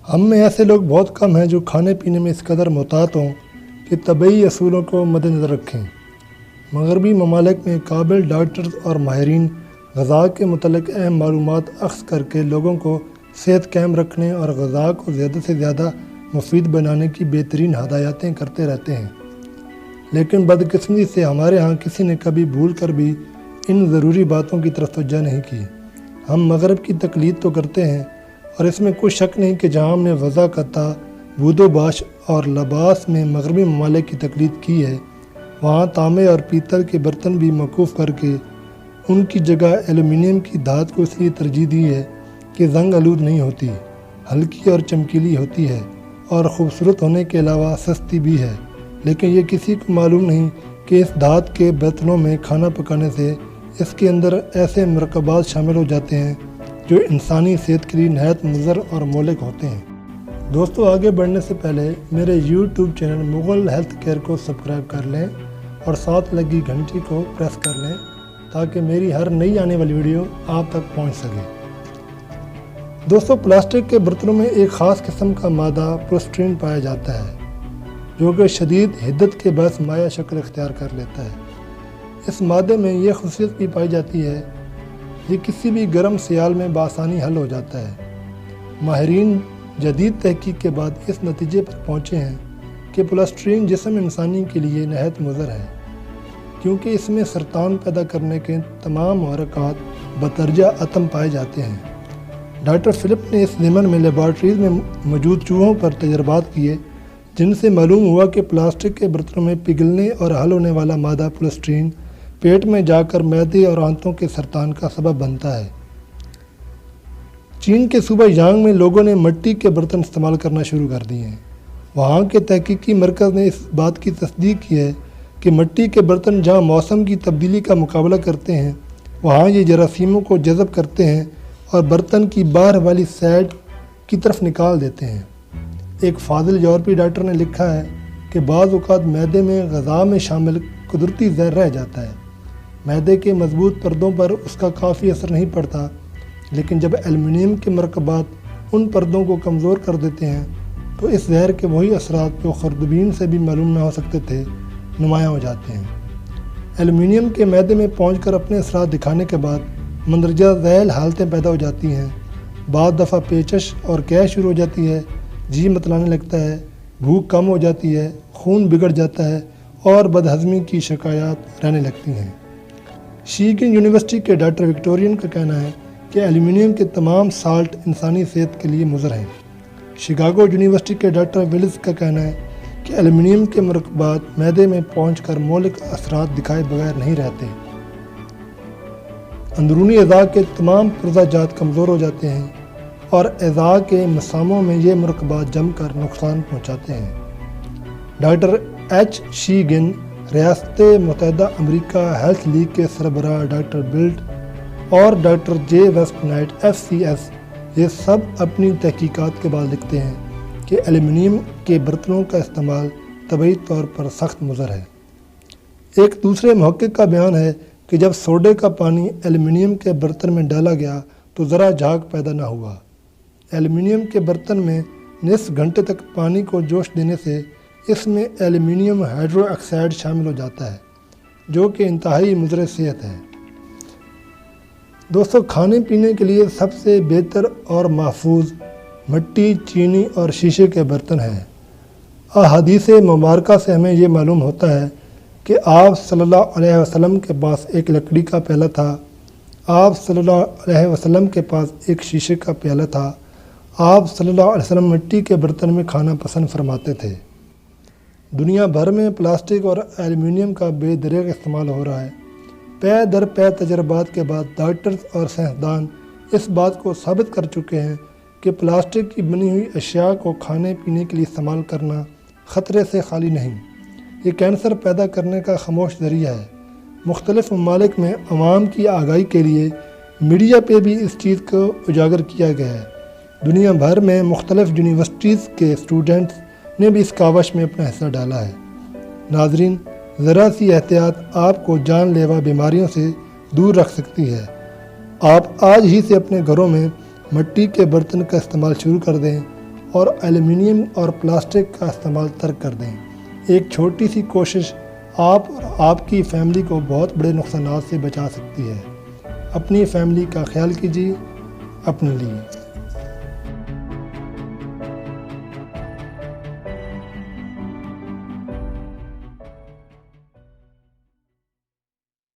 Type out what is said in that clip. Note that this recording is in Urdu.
ہم میں ایسے لوگ بہت کم ہیں جو کھانے پینے میں اس قدر محتاط ہوں کہ طبعی اصولوں کو مد نظر رکھیں۔ مغربی ممالک میں قابل ڈاکٹرز اور ماہرین غذا کے متعلق اہم معلومات اخذ کر کے لوگوں کو صحت قائم رکھنے اور غذا کو زیادہ سے زیادہ مفید بنانے کی بہترین ہدایتیں کرتے رہتے ہیں، لیکن بدقسمتی سے ہمارے ہاں کسی نے کبھی بھول کر بھی ان ضروری باتوں کی طرف توجہ نہیں کی۔ ہم مغرب کی تقلید تو کرتے ہیں، اور اس میں کوئی شک نہیں کہ جہاں ہم نے وضع قطع، بود و باش اور لباس میں مغربی ممالک کی تقلید کی ہے، وہاں تانبے اور پیتل کے برتن بھی موقوف کر کے ان کی جگہ ایلومینیم کی دھات کو اس لیے ترجیح دی ہے کہ زنگ آلود نہیں ہوتی، ہلکی اور چمکیلی ہوتی ہے اور خوبصورت ہونے کے علاوہ سستی بھی ہے۔ لیکن یہ کسی کو معلوم نہیں کہ اس دھات کے برتنوں میں کھانا پکانے سے اس کے اندر ایسے مرکبات شامل ہو جاتے ہیں جو انسانی صحت کے لیے نہایت مضر اور مہلک ہوتے ہیں۔ دوستو، آگے بڑھنے سے پہلے میرے YouTube channel Mughal health care کو سبسکرائب کر لیں اور ساتھ لگی گھنٹی کو پریس کر لیں تاکہ میری ہر نئی آنے والی ویڈیو آپ تک پہنچ سکے۔ دوستو، پلاسٹک کے برتنوں میں ایک خاص قسم کا مادہ پولسٹرین پایا جاتا ہے جو کہ شدید حدت کے باعث مائع شکل اختیار کر لیتا ہے۔ اس مادے میں یہ خصوصیت بھی پائی جاتی ہے، یہ کسی بھی گرم سیال میں بآسانی حل ہو جاتا ہے۔ ماہرین جدید تحقیق کے بعد اس نتیجے پر پہنچے ہیں کہ پولسٹرین جسم انسانی کے لیے نہایت مضر ہے، کیونکہ اس میں سرطان پیدا کرنے کے تمام محرکات بدرجہ اتم پائے جاتے ہیں۔ ڈاکٹر فلپ نے اس ضمن میں لیبارٹریز میں موجود چوہوں پر تجربات کیے جن سے معلوم ہوا کہ پلاسٹک کے برتنوں میں پگھلنے اور حل ہونے والا مادہ پولسٹرین پیٹ میں جا کر معدے اور آنتوں کے سرطان کا سبب بنتا ہے۔ چین کے صوبہ یانگ میں لوگوں نے مٹی کے برتن استعمال کرنا شروع کر دیے ہیں۔ وہاں کے تحقیقی مرکز نے اس بات کی تصدیق کی ہے کہ مٹی کے برتن جہاں موسم کی تبدیلی کا مقابلہ کرتے ہیں، وہاں یہ جراثیموں کو جذب کرتے ہیں اور برتن کی باہر والی سائڈ کی طرف نکال دیتے ہیں۔ ایک فاضل یورپی ڈاکٹر نے لکھا ہے کہ بعض اوقات معدے میں غذا میں شامل قدرتی زہر رہ جاتا ہے، معدے کے مضبوط پردوں پر اس کا کافی اثر نہیں پڑتا، لیکن جب ایلومینیم کے مرکبات ان پردوں کو کمزور کر دیتے ہیں تو اس زہر کے وہی اثرات جو خوردبین سے بھی معلوم نہ ہو سکتے تھے نمایاں ہو جاتے ہیں۔ ایلومینیم کے معدے میں پہنچ کر اپنے اثرات دکھانے کے بعد مندرجہ ذیل حالتیں پیدا ہو جاتی ہیں۔ بعض دفعہ پیچش اور گیس شروع ہو جاتی ہے، جی متلانے لگتا ہے، بھوک کم ہو جاتی ہے، خون بگڑ جاتا ہے اور بدہضمی کی شکایات رہنے لگتی ہیں۔ شیگن یونیورسٹی کے ڈاکٹر وکٹورین کا کہنا ہے کہ ایلومینیم کے تمام سالٹ انسانی صحت کے لیے مضر ہیں۔ شکاگو یونیورسٹی کے ڈاکٹر ویلز کا کہنا ہے کہ ایلومینیم کے مرکبات معدے میں پہنچ کر مہلک اثرات دکھائے بغیر نہیں رہتے۔ اندرونی اعضاء کے تمام پرزہ جات کمزور ہو جاتے ہیں اور اعضاء کے مساموں میں یہ مرکبات جم کر نقصان پہنچاتے ہیں۔ ڈاکٹر ایچ شیگن ریاست متحدہ امریکہ ہیلتھ لیگ کے سربراہ ڈاکٹر بلٹ اور doctor J waste night FCS یہ سب اپنی تحقیقات کے بعد لکھتے ہیں کہ ایلومینیم کے برتنوں کا استعمال طبعی طور پر سخت مضر ہے۔ ایک دوسرے محقق کا بیان ہے کہ جب سوڈے کا پانی ایلومینیم کے برتن میں ڈالا گیا تو ذرا جھاگ پیدا نہ ہوا۔ ایلومینیم کے برتن میں نصف گھنٹے تک پانی کو جوش دینے سے اس میں ایلومینیم ہائیڈرو آکسائڈ شامل ہو جاتا ہے جو کہ انتہائی مضر صحت ہے۔ دوستو، کھانے پینے کے لیے سب سے بہتر اور محفوظ مٹی، چینی اور شیشے کے برتن ہیں۔ احادیث مبارکہ سے ہمیں یہ معلوم ہوتا ہے کہ آپ صلی اللہ علیہ وسلم کے پاس ایک لکڑی کا پیالہ تھا، آپ صلی اللہ علیہ وسلم کے پاس ایک شیشے کا پیالہ تھا، آپ صلی اللہ علیہ وسلم مٹی کے برتن میں کھانا پسند فرماتے تھے۔ دنیا بھر میں پلاسٹک اور ایلومینیم کا بے دریغ استعمال ہو رہا ہے۔ پے در پے تجربات کے بعد ڈاکٹرز اور سائنسدان اس بات کو ثابت کر چکے ہیں کہ پلاسٹک کی بنی ہوئی اشیاء کو کھانے پینے کے لیے استعمال کرنا خطرے سے خالی نہیں، یہ کینسر پیدا کرنے کا خاموش ذریعہ ہے۔ مختلف ممالک میں عوام کی آگاہی کے لیے میڈیا پہ بھی اس چیز کو اجاگر کیا گیا ہے۔ دنیا بھر میں مختلف یونیورسٹیز کے اسٹوڈنٹس نے بھی اس کاوش میں اپنا حصہ ڈالا ہے۔ ناظرین، ذرا سی احتیاط آپ کو جان لیوا بیماریوں سے دور رکھ سکتی ہے۔ آپ آج ہی سے اپنے گھروں میں مٹی کے برتن کا استعمال شروع کر دیں اور ایلومینیم اور پلاسٹک کا استعمال ترک کر دیں۔ ایک چھوٹی سی کوشش آپ اور آپ کی فیملی کو بہت بڑے نقصانات سے بچا سکتی ہے۔ اپنی فیملی کا خیال کیجیے، اپنے لیے۔